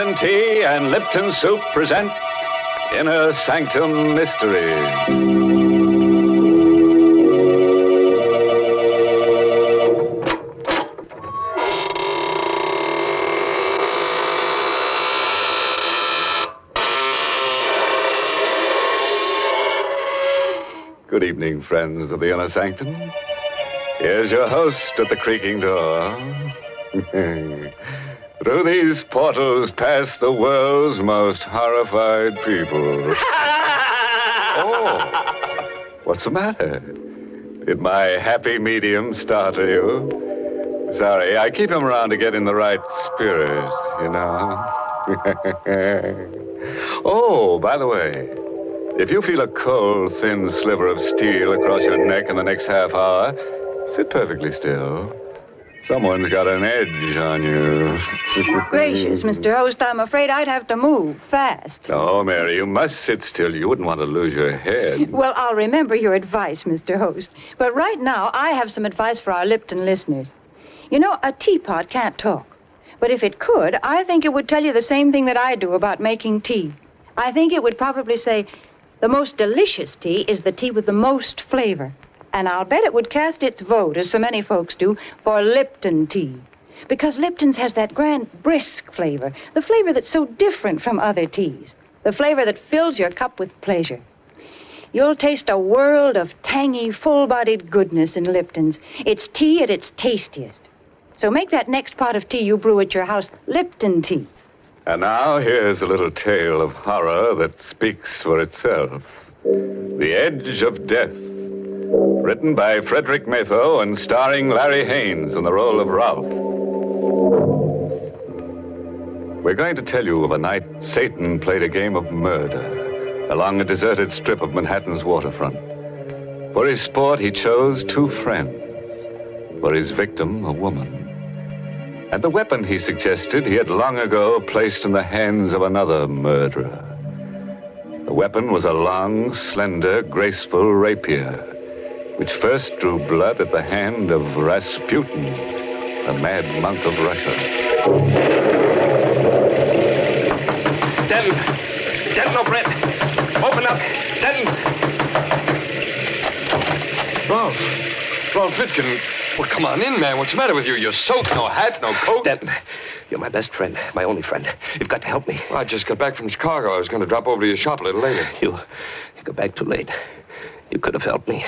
Lipton Tea and Lipton Soup present Inner Sanctum Mysteries. Good evening, friends of the Inner Sanctum. Here's your host at the creaking door. Through these portals pass the world's most horrified people. Oh, what's the matter? Did my happy medium startle you? Sorry, I keep him around to get in the right spirit, you know. Oh, by the way, if you feel a cold, thin sliver of steel across your neck in the next half hour, sit perfectly still. Someone's got an edge on you. Gracious, Mr. Host, I'm afraid I'd have to move fast. No, Mary, you must sit still. You wouldn't want to lose your head. Well, I'll remember your advice, Mr. Host. But right now, I have some advice for our Lipton listeners. You know, a teapot can't talk. But if it could, I think it would tell you the same thing that I do about making tea. I think it would probably say, the most delicious tea is the tea with the most flavor. And I'll bet it would cast its vote, as so many folks do, for Lipton tea. Because Lipton's has that grand, brisk flavor, the flavor that's so different from other teas, the flavor that fills your cup with pleasure. You'll taste a world of tangy, full-bodied goodness in Lipton's. It's tea at its tastiest. So make that next pot of tea you brew at your house Lipton tea. And now here's a little tale of horror that speaks for itself. The Edge of Death. Written by Frederick Maytho and starring Larry Haynes in the role of Ralph. We're going to tell you of a night Satan played a game of murder along a deserted strip of Manhattan's waterfront. For his sport, he chose two friends. For his victim, a woman. And the weapon he suggested he had long ago placed in the hands of another murderer. The weapon was a long, slender, graceful rapier, which first drew blood at the hand of Rasputin, the mad monk of Russia. Denton! Denton, oh, Brett! Open up! Denton! Ralph Fitkin. Well, come on in, man. What's the matter with you? You're soaked. No hat, no coat. Denton, you're my best friend, my only friend. You've got to help me. Well, I just got back from Chicago. I was going to drop over to your shop a little later. You got back too late. You could have helped me.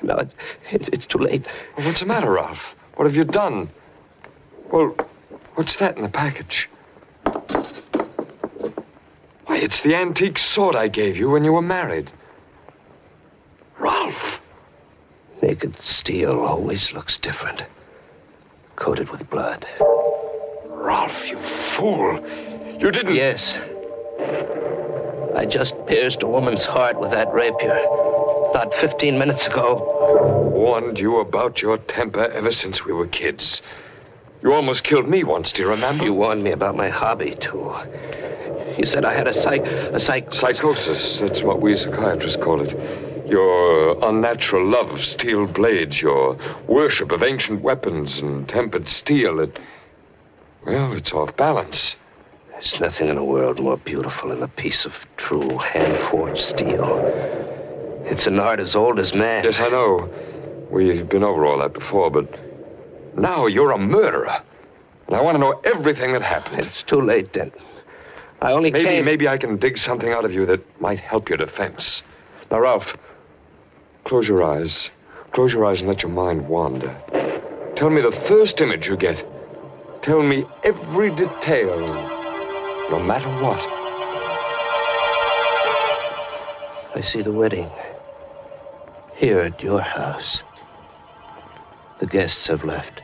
No, it's too late. Well, what's the matter, Ralph? What have you done? Well, what's that in the package? Why, it's the antique sword I gave you when you were married. Ralph! Naked steel always looks different. Coated with blood. Ralph, you fool. You didn't... Yes. I just pierced a woman's heart with that rapier. Not 15 minutes ago. Warned you about your temper ever since we were kids. You almost killed me once, do you remember? You warned me about my hobby, too. You said I had a psychosis. That's what we psychiatrists call it. Your unnatural love of steel blades, your worship of ancient weapons and tempered steel, it's off balance. There's nothing in the world more beautiful than a piece of true hand-forged steel. It's an art as old as man. Yes, I know. We've been over all that before, but now you're a murderer. And I want to know everything that happened. It's too late, Denton. I only Maybe I can dig something out of you that might help your defense. Now, Ralph, close your eyes. Close your eyes and let your mind wander. Tell me the first image you get. Tell me every detail, no matter what. I see the wedding. Here at your house. The guests have left.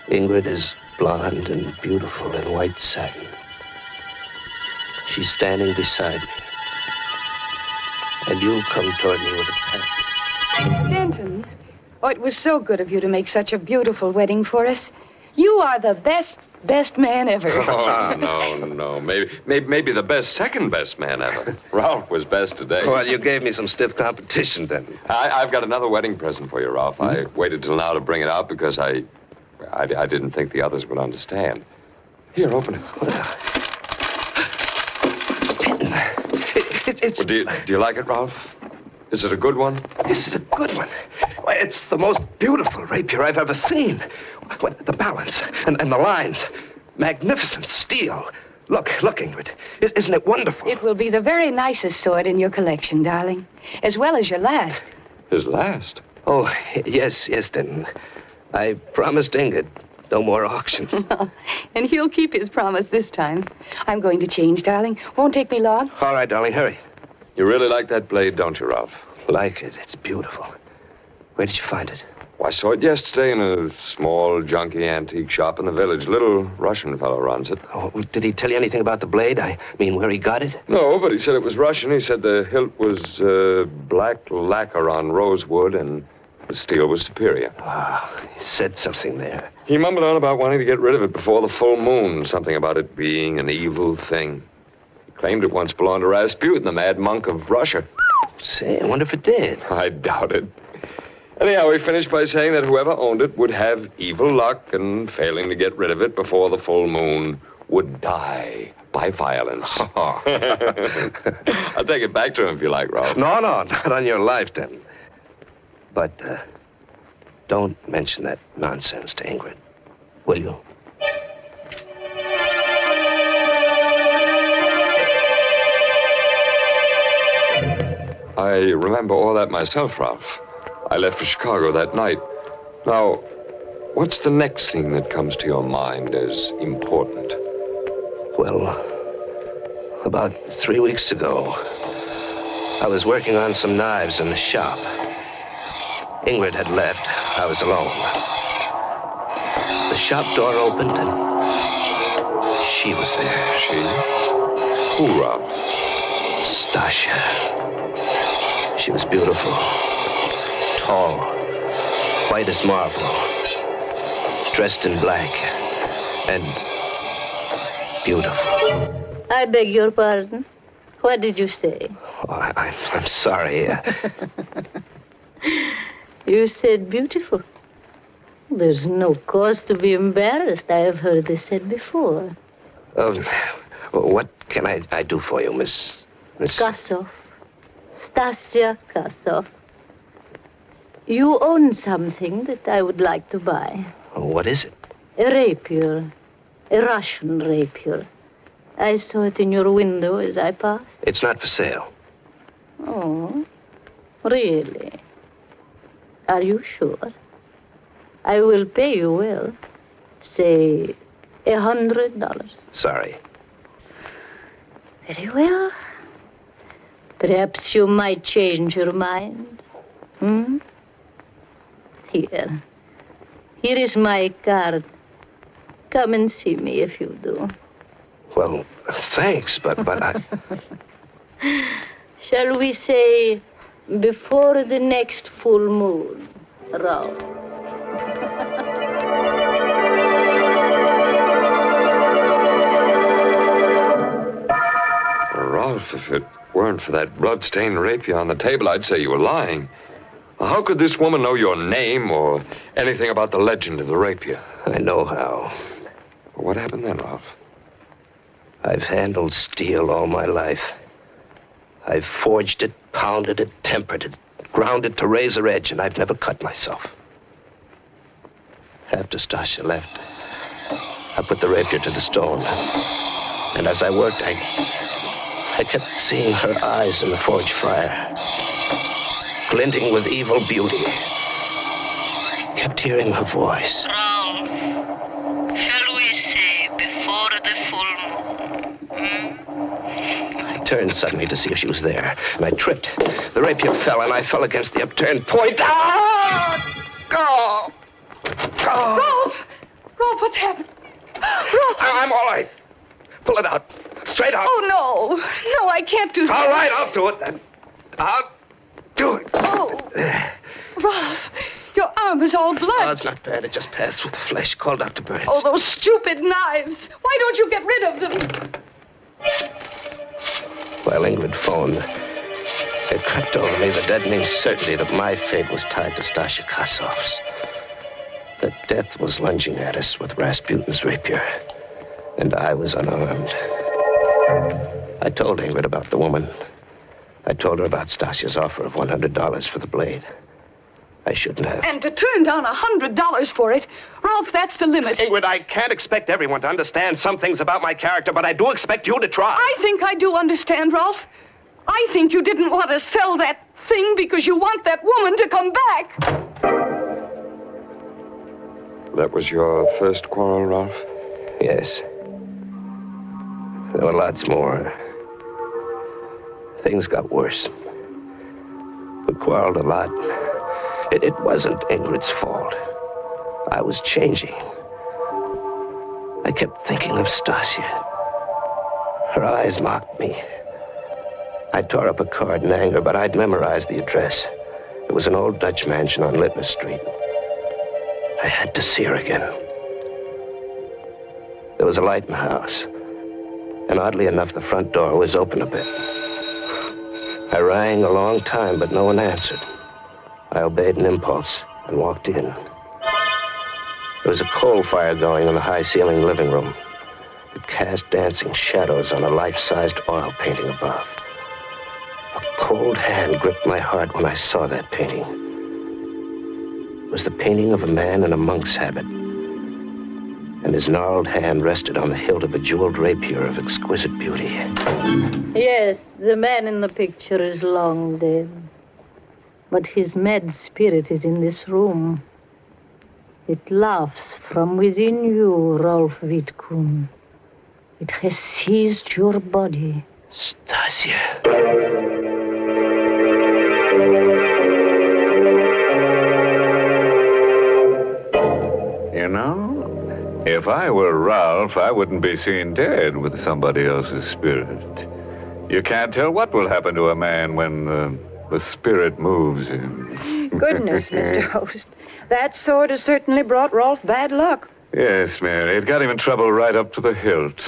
Ingrid is blonde and beautiful in white satin. She's standing beside me. And you come toward me with a package. Denton, oh, it was so good of you to make such a beautiful wedding for us. You are the best man ever. Oh, no. Maybe the second best man ever. Ralph was best today. Well, you gave me some stiff competition, Denton. I've got another wedding present for you, Ralph. I waited till now to bring it out because I didn't think the others would understand. Here, open it. It's... Well, do you like it, Ralph? Is it a good one? This is a good one. Why, it's the most beautiful rapier I've ever seen. What, the balance and the lines. Magnificent steel. Look, Ingrid. Isn't it wonderful? It will be the very nicest sword in your collection, darling. As well as your last. His last? Oh, yes, Denton. I promised Ingrid no more auctions. And he'll keep his promise this time. I'm going to change, darling. Won't take me long. All right, darling, hurry. You really like that blade, don't you, Ralph? Like it. It's beautiful. Where did you find it? Well, I saw it yesterday in a small, junky antique shop in the village. Little Russian fellow runs it. Oh, did he tell you anything about the blade? I mean, where he got it? No, but he said it was Russian. He said the hilt was black lacquer on rosewood and the steel was superior. Ah, he said something there. He mumbled on about wanting to get rid of it before the full moon. Something about it being an evil thing. He claimed it once belonged to Rasputin, the mad monk of Russia. Say, I wonder if it did. I doubt it. Anyhow, he finished by saying that whoever owned it would have evil luck and failing to get rid of it before the full moon would die by violence. I'll take it back to him if you like, Ralph. No, not on your life, Denton. But don't mention that nonsense to Ingrid, will you? I remember all that myself, Ralph. I left for Chicago that night. Now, what's the next thing that comes to your mind as important? Well, about 3 weeks ago, I was working on some knives in the shop. Ingrid had left. I was alone. The shop door opened and she was there. She? Who, Ralph? Stasha. She was beautiful. Tall. White as marble. Dressed in black. And beautiful. I beg your pardon. What did you say? Oh, I'm sorry. You said beautiful. There's no cause to be embarrassed. I have heard this said before. What can I do for you, Miss... Kasov. Stasia Kasov. You own something that I would like to buy. What is it? A rapier. A Russian rapier. I saw it in your window as I passed. It's not for sale. Oh, really? Are you sure? I will pay you well. Say $100. Sorry. Very well. Perhaps you might change your mind. Here. Here is my card. Come and see me if you do. Well, thanks, but I... Shall we say before the next full moon, Ralph? Ralph, if it weren't for that blood-stained rapier on the table, I'd say you were lying. How could this woman know your name or anything about the legend of the rapier? I know how. What happened then, Ralph? I've handled steel all my life. I've forged it, pounded it, tempered it, ground it to razor edge, and I've never cut myself. After Stasha left, I put the rapier to the stone. And as I worked, I kept seeing her eyes in the forge fire, glinting with evil beauty. Kept hearing her voice. Ralph, shall we say before the full moon? I turned suddenly to see if she was there, and I tripped. The rapier fell, and I fell against the upturned point. Ah! Go! Rolf, what's happened? Rolf! I'm all right. Pull it out. Straight out. Oh, no, I can't do that. All right, I'll do it then. I'll do it. Oh, Rolf, your arm is all Oh, blood. it's not bad. It just passed through the flesh. Call Dr. Burns. Oh, those stupid knives. Why don't you get rid of them? While Ingrid phoned, it crept over me the deadening certainty that my fate was tied to Stasha Kasov's. That death was lunging at us with Rasputin's rapier. And I was unarmed. I told Ingrid about the woman. I told her about Stasia's offer of $100 for the blade. I shouldn't have. And to turn down $100 for it, Rolf, that's the limit. Ingrid, I can't expect everyone to understand some things about my character, but I do expect you to try. I think I do understand, Rolf. I think you didn't want to sell that thing because you want that woman to come back. That was your first quarrel, Ralph? Yes. There were lots more. Things got worse. We quarreled a lot. It wasn't Ingrid's fault. I was changing. I kept thinking of Stasia. Her eyes mocked me. I tore up a card in anger, but I'd memorized the address. It was an old Dutch mansion on Littner Street. I had to see her again. There was a light in the house. And oddly enough, the front door was open a bit. I rang a long time, but no one answered. I obeyed an impulse and walked in. There was a coal fire going in the high-ceilinged living room. It cast dancing shadows on a life-sized oil painting above. A cold hand gripped my heart when I saw that painting. It was the painting of a man in a monk's habit. And his gnarled hand rested on the hilt of a jeweled rapier of exquisite beauty. Yes, the man in the picture is long dead. But his mad spirit is in this room. It laughs from within you, Rolf Wittkuhn. It has seized your body. Stasia. You know, if I were Ralph, I wouldn't be seen dead with somebody else's spirit. You can't tell what will happen to a man when the spirit moves him. Goodness, Mr. Host. That sword has certainly brought Rolf bad luck. Yes, Mary. It got him in trouble right up to the hilt.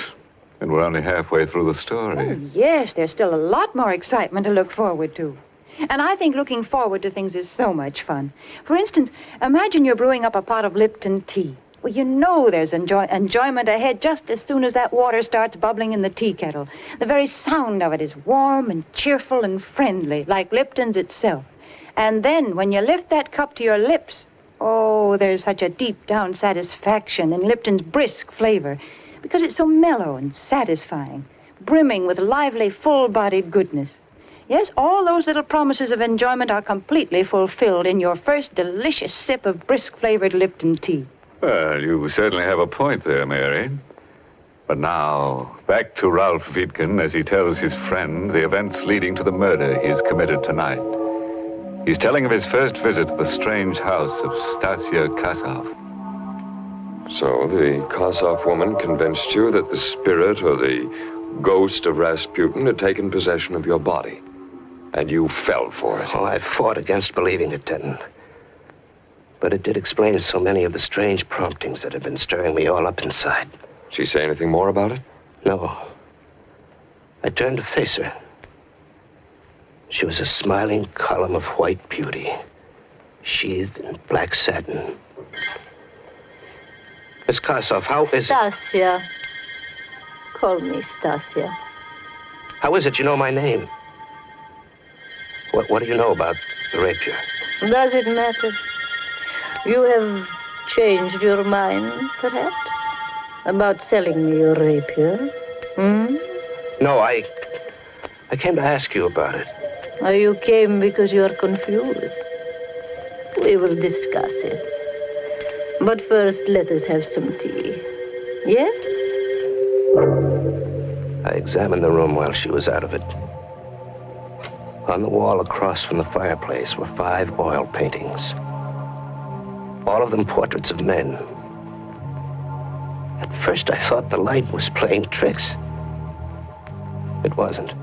And we're only halfway through the story. Oh, yes, there's still a lot more excitement to look forward to. And I think looking forward to things is so much fun. For instance, imagine you're brewing up a pot of Lipton tea. Well, you know there's enjoyment ahead just as soon as that water starts bubbling in the tea kettle. The very sound of it is warm and cheerful and friendly, like Lipton's itself. And then when you lift that cup to your lips, oh, there's such a deep-down satisfaction in Lipton's brisk flavor, because it's so mellow and satisfying, brimming with lively, full-bodied goodness. Yes, all those little promises of enjoyment are completely fulfilled in your first delicious sip of brisk-flavored Lipton tea. Well, you certainly have a point there, Mary. But now, back to Ralph Wittgen as he tells his friend the events leading to the murder he has committed tonight. He's telling of his first visit to the strange house of Stasia Kasov. So the Kasov woman convinced you that the spirit or the ghost of Rasputin had taken possession of your body. And you fell for it. Oh, I fought against believing it, Denton. But it did explain so many of the strange promptings that had been stirring me all up inside. She say anything more about it? No. I turned to face her. She was a smiling column of white beauty, sheathed in black satin. Miss Kasov, how is it? Stasia. Call me Stasia. How is it you know my name? What do you know about the rapier? Does it matter? You have changed your mind, perhaps? About selling me your rapier? No, I came to ask you about it. Or you came because you are confused? We will discuss it. But first, let us have some tea. Yes? I examined the room while she was out of it. On the wall across from the fireplace were 5 oil paintings. All of them portraits of men. At first, I thought the light was playing tricks. It wasn't.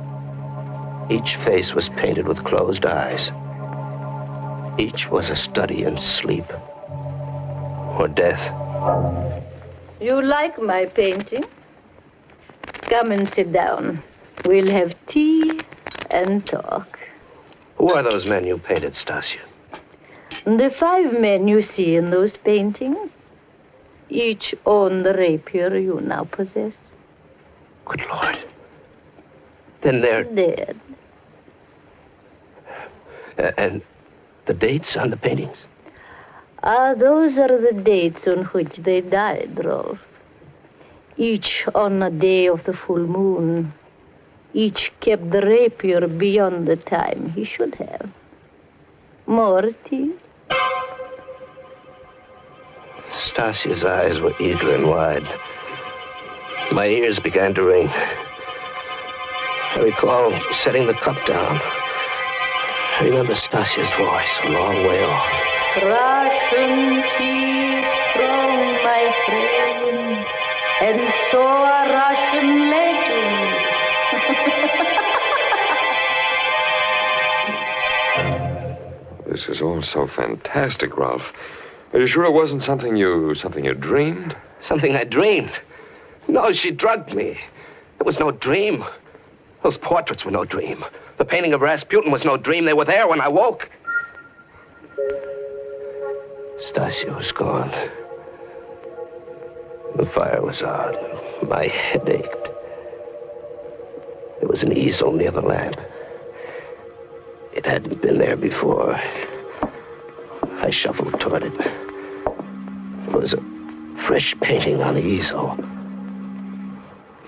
Each face was painted with closed eyes. Each was a study in sleep or death. You like my painting? Come and sit down. We'll have tea and talk. Who are those men you painted, Stasia? The 5 men you see in those paintings, Each own the rapier you now possess. Good Lord. Then they're... Dead. And the dates on the paintings? Those are the dates on which they died, Rolf. Each on a day of the full moon. Each kept the rapier beyond the time he should have. More tea? Stasia's eyes were eager and wide. My ears began to ring. I recall setting the cup down. I remember Stasia's voice a long way off. Russian tea strong, my friend, and so are Russian legends. This is all so fantastic, Ralph. Are you sure it wasn't something you dreamed? Something I dreamed. No, she drugged me. It was no dream. Those portraits were no dream. The painting of Rasputin was no dream. They were there when I woke. Stasia was gone. The fire was out. My head ached. There was an easel near the lamp. It hadn't been there before. I shuffled toward it. There was a fresh painting on the easel.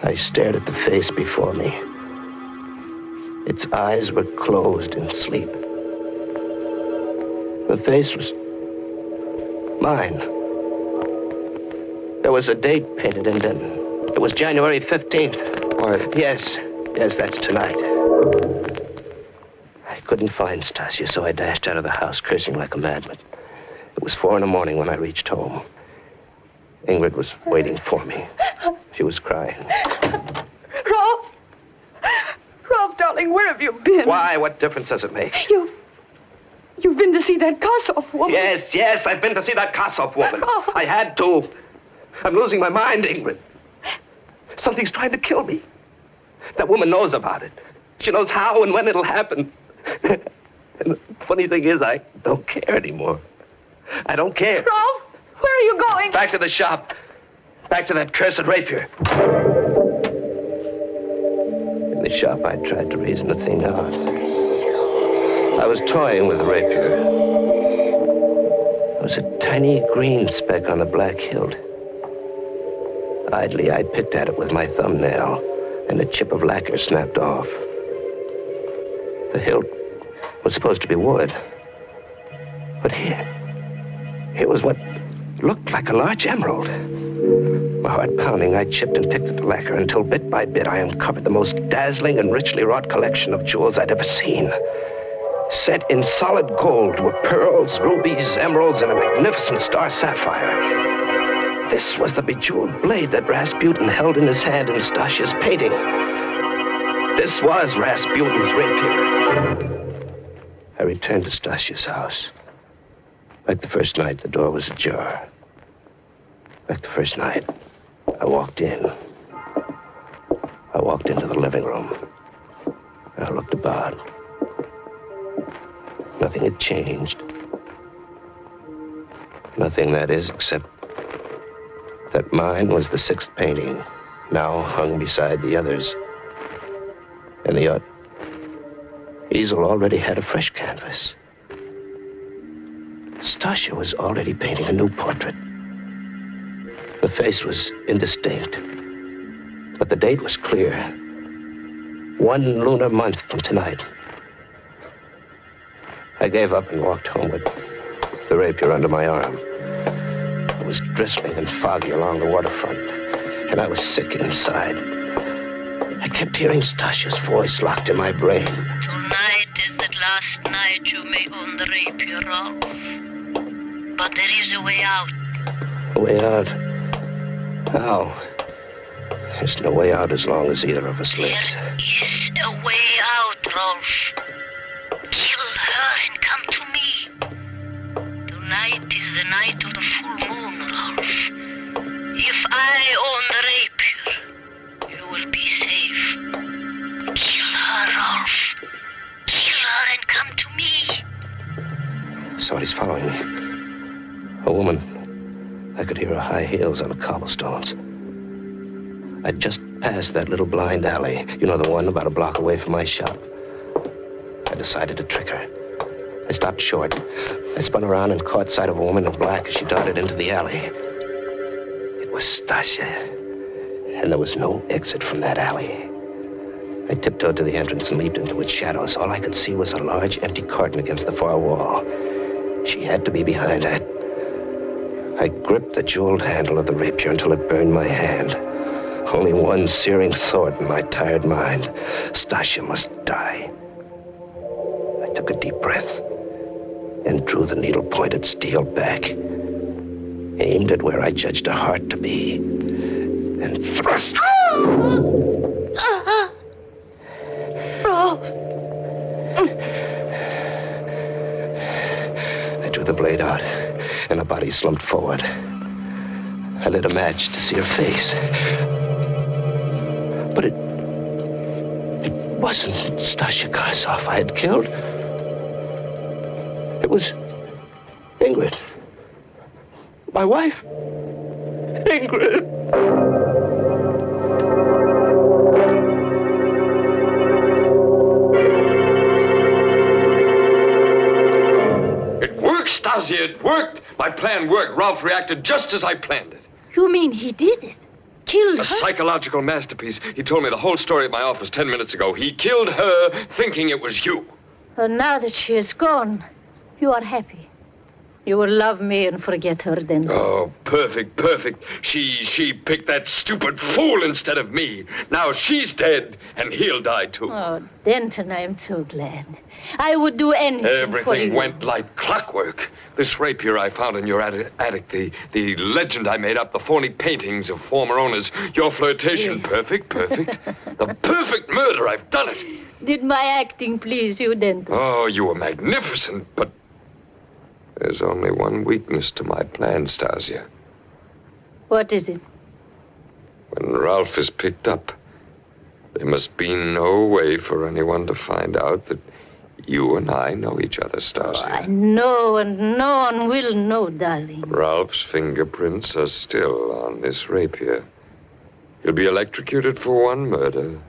I stared at the face before me. Its eyes were closed in sleep. The face was mine. There was a date painted and then it was January 15th. Why? Yes, that's tonight. I couldn't find Stasia, so I dashed out of the house, cursing like a madman. It was 4 a.m. when I reached home. Ingrid was waiting for me. She was crying. Rolf! Rolf, darling, where have you been? Why? What difference does it make? You've been to see that Kossoff woman. Yes, I've been to see that Kossoff woman. Oh. I had to. I'm losing my mind, Ingrid. Something's trying to kill me. That woman knows about it. She knows how and when it'll happen. And the funny thing is, I don't care anymore. I don't care. Rolf, where are you going? Back to the shop. Back to that cursed rapier. In the shop, I tried to reason the thing out. I was toying with the rapier. There was a tiny green speck on the black hilt. Idly, I picked at it with my thumbnail, and a chip of lacquer snapped off. The hilt was supposed to be wood. But here was what looked like a large emerald. My heart pounding, I chipped and picked at the lacquer until bit by bit I uncovered the most dazzling and richly wrought collection of jewels I'd ever seen. Set in solid gold were pearls, rubies, emeralds, and a magnificent star sapphire. This was the bejeweled blade that Rasputin held in his hand in Stasia's painting. This was Rasputin's rapier. I returned to Stasia's house. Like the first night, the door was ajar. Like the first night, I walked in. I walked into the living room. I looked about. Nothing had changed. Nothing, that is, except that mine was the 6th painting, now hung beside the others. And the easel already had a fresh canvas. Stasia was already painting a new portrait. The face was indistinct, but the date was clear. 1 lunar month from tonight. I gave up and walked home with the rapier under my arm. It was drizzling and foggy along the waterfront, and I was sick inside. I kept hearing Stasia's voice locked in my brain. Tonight is the last night you may own the rapier, Rolf. But there is a way out. A way out? How? There's no way out as long as either of us lives. There is a way out, Rolf. Kill her and come to me. Tonight is the night of the full moon, Rolf. If I own the rapier, you will be safe. Kill her, Rolf. Kill her and come to me. Somebody's following me. A woman. I could hear her high heels on the cobblestones. I'd just passed that little blind alley. You know, the one about a block away from my shop. I decided to trick her. I stopped short. I spun around and caught sight of a woman in black as she darted into the alley. It was Stasia. And there was no exit from that alley. I tiptoed to the entrance and leaped into its shadows. All I could see was a large, empty carton against the far wall. She had to be behind that. I gripped the jeweled handle of the rapier until it burned my hand. Only one searing thought in my tired mind. Stasia must die. I took a deep breath and drew the needle-pointed steel back, aimed at where I judged her heart to be, and thrust. Rolf! I drew the blade out, and her body slumped forward. I lit a match to see her face. But it wasn't Stasia Karsov I had killed. It was Ingrid. My wife. Ingrid. It worked, Stasia, it worked. My plan worked. Ralph reacted just as I planned it. You mean he did it? Killed A her? psychological masterpiece. He told me the whole story at my office 10 minutes ago. He killed her thinking it was you. And now that she is gone, you are happy. You will love me and forget her then. Oh, perfect, perfect. She picked that stupid fool instead of me. Now she's dead, and he'll die too. Oh, Denton, I'm so glad. I would do anything for Everything you. went like clockwork. This rapier I found in your attic, the legend I made up, the phony paintings of former owners, your flirtation, perfect, perfect. The perfect murder, I've done it. Did my acting please you, Denton? Oh, you were magnificent, but there's only one weakness to my plan, Stasia. What is it? When Ralph is picked up, there must be no way for anyone to find out that you and I know each other, Stasia. I know, and no one will know, darling. Ralph's fingerprints are still on this rapier. He'll be electrocuted for one murder.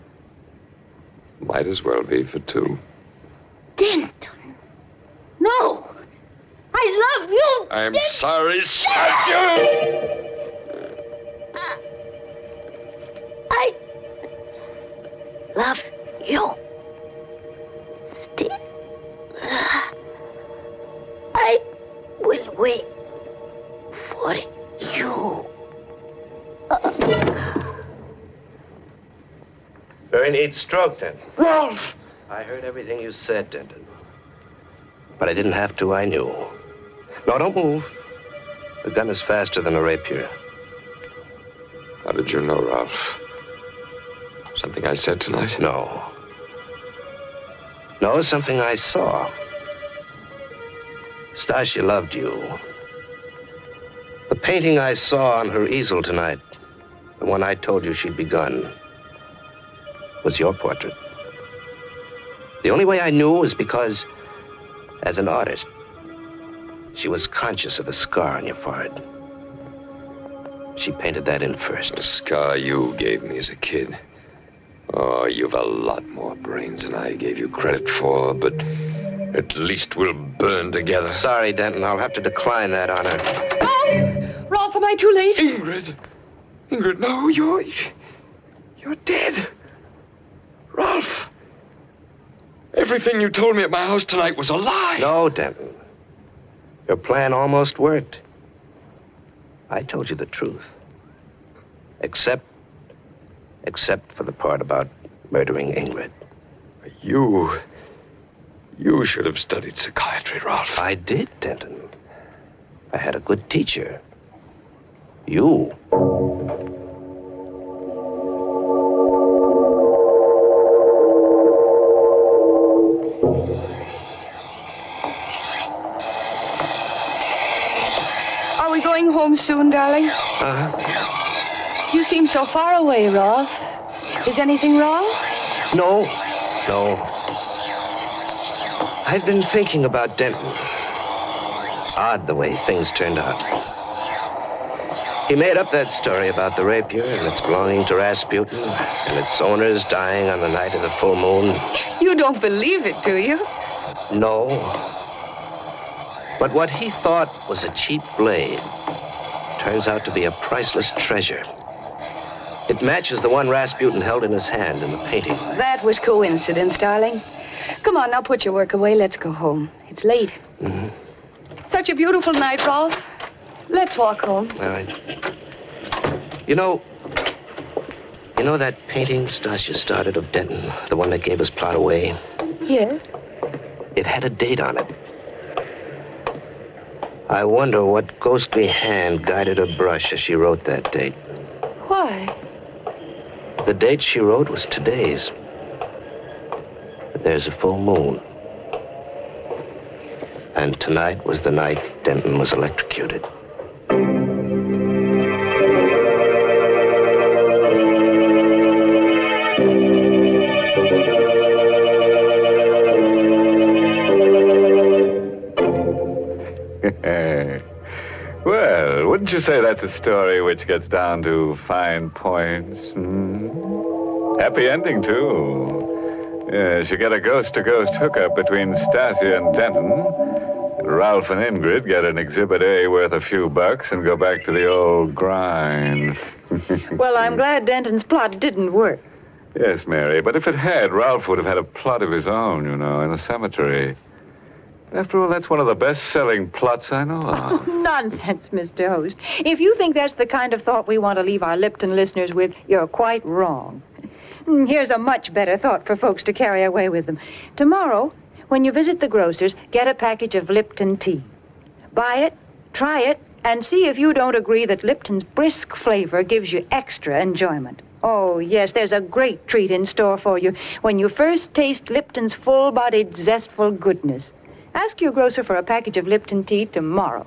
Might as well be for two. Denton! No! I love you! I'm sorry, Stasia! I love you. Still. I will wait for you. Very neat stroke, Denton. Ralph! I heard everything you said, Denton. But I didn't have to, I knew. No, don't move. The gun is faster than a rapier. How did you know, Ralph? Something I said tonight? No. No, something I saw. Stasia loved you. The painting I saw on her easel tonight, the one I told you she'd begun, was your portrait. The only way I knew was because, as an artist, she was conscious of the scar on your forehead. She painted that in first. The scar you gave me as a kid. Oh, you've a lot more brains than I gave you credit for, but at least we'll burn together. Sorry, Denton, I'll have to decline that honor. Ralph! Ralph, am I too late? Ingrid! Ingrid, no, you're dead. Ralph! Everything you told me at my house tonight was a lie. No, Denton. Your plan almost worked. I told you the truth. Except for the part about murdering Ingrid. You should have studied psychiatry, Ralph. I did, Denton. I had a good teacher. You. Are we going home soon, darling? Uh-huh. You seem so far away, Rolf. Is anything wrong? No. I've been thinking about Denton. Odd the way things turned out. He made up that story about the rapier and its belonging to Rasputin and its owners dying on the night of the full moon. You don't believe it, do you? No. But what he thought was a cheap blade turns out to be a priceless treasure. It matches the one Rasputin held in his hand in the painting. That was coincidence, darling. Come on, now put your work away. Let's go home. It's late. Mm-hmm. Such a beautiful night, Rolf. Let's walk home. All right. You know that painting Stasia started of Denton, the one that gave his plot away? Yes? It had a date on it. I wonder what ghostly hand guided her brush as she wrote that date. Why? The date she wrote was today's. But there's a full moon. And tonight was the night Denton was electrocuted. Well, wouldn't you say that's a story which gets down to fine points? Happy ending, too. Yes, you get a ghost-to-ghost hookup between Stasia and Denton. Ralph and Ingrid get an Exhibit A worth a few bucks and go back to the old grind. Well, I'm glad Denton's plot didn't work. Yes, Mary, but if it had, Ralph would have had a plot of his own, in a cemetery. After all, that's one of the best-selling plots I know of. Oh, nonsense, Mr. Host. If you think that's the kind of thought we want to leave our Lipton listeners with, you're quite wrong. Here's a much better thought for folks to carry away with them. Tomorrow, when you visit the grocer's, get a package of Lipton tea. Buy it, try it, and see if you don't agree that Lipton's brisk flavor gives you extra enjoyment. Oh, yes, there's a great treat in store for you when you first taste Lipton's full-bodied, zestful goodness. Ask your grocer for a package of Lipton tea tomorrow.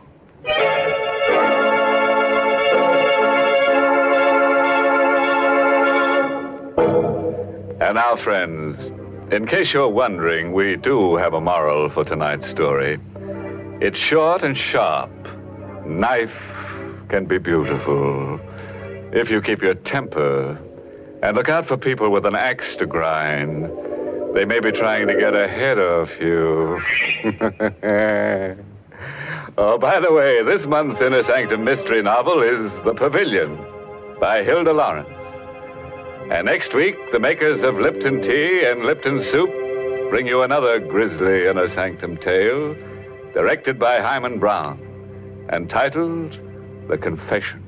And now, friends, in case you're wondering, we do have a moral for tonight's story. It's short and sharp. Knife can be beautiful if you keep your temper. And look out for people with an axe to grind. They may be trying to get ahead of you. Oh, by the way, this month's Inner Sanctum mystery novel is The Pavilion by Hilda Lawrence. And next week, the makers of Lipton tea and Lipton soup bring you another grisly Inner Sanctum tale, directed by Hyman Brown, and titled The Confession.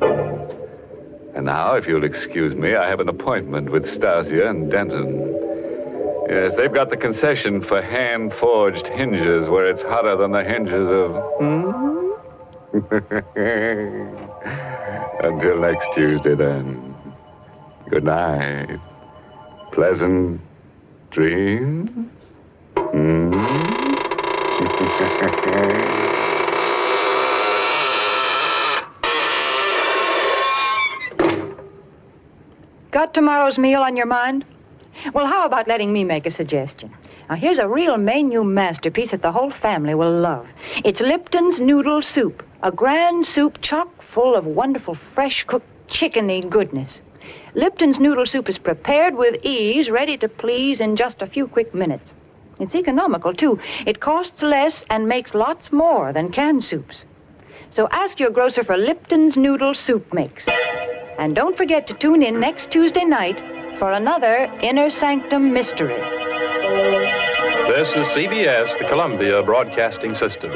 And now, if you'll excuse me, I have an appointment with Stasia and Denton. Yes, they've got the concession for hand-forged hinges where it's hotter than the hinges of... Until next Tuesday, then. Good night. Pleasant dreams. Got tomorrow's meal on your mind? Well, how about letting me make a suggestion? Now, here's a real menu masterpiece that the whole family will love. It's Lipton's Noodle Soup, a grand soup chock full of wonderful fresh-cooked chickeny goodness. Lipton's Noodle Soup is prepared with ease, ready to please in just a few quick minutes. It's economical, too. It costs less and makes lots more than canned soups. So ask your grocer for Lipton's Noodle Soup Mix. And don't forget to tune in next Tuesday night for another Inner Sanctum mystery. This is CBS, the Columbia Broadcasting System.